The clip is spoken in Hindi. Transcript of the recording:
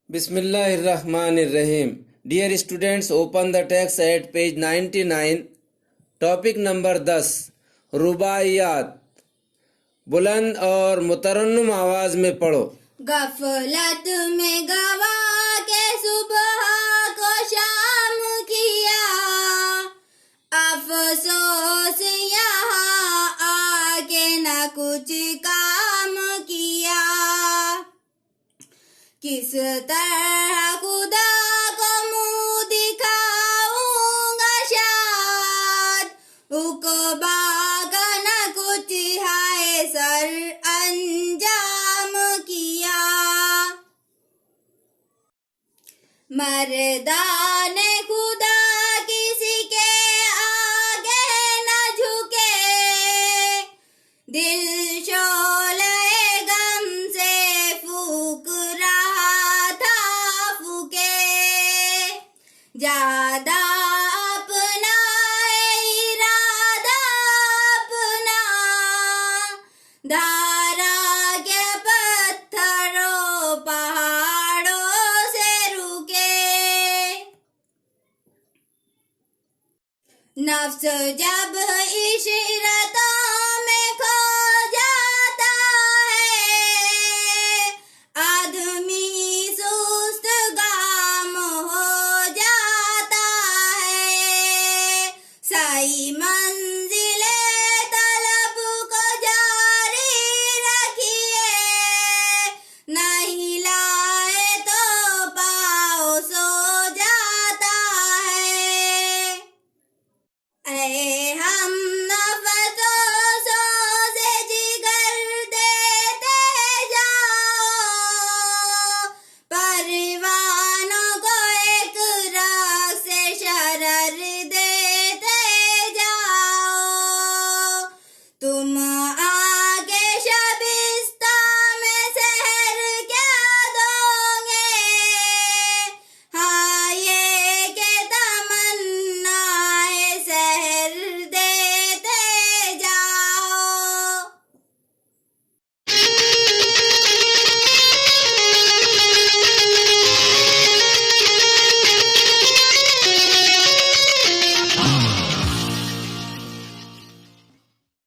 Bismillahirrahmanirrahim. Dear students, open the text at page 99. Topic number 10 रुबाइयात। बुलंद और मुतरन्नुम आवाज में पढ़ो। गफलत में गवा के सुबह को शाम किया, अफसोस यहाँ आके न कुछ काम किया। किस तरह खुदा को मुंह दिखाऊंगा, शाद उकबा का न कुछ है सर अंजाम किया। मर्दाने खुदा किसी के आगे न झुके, दिल शोले गम से फूक रहा था फूके। ज्यादा अपना इरादा अपना, धारा के पत्थरों पहाड़ों से रुके। नफ्स जब इशरतों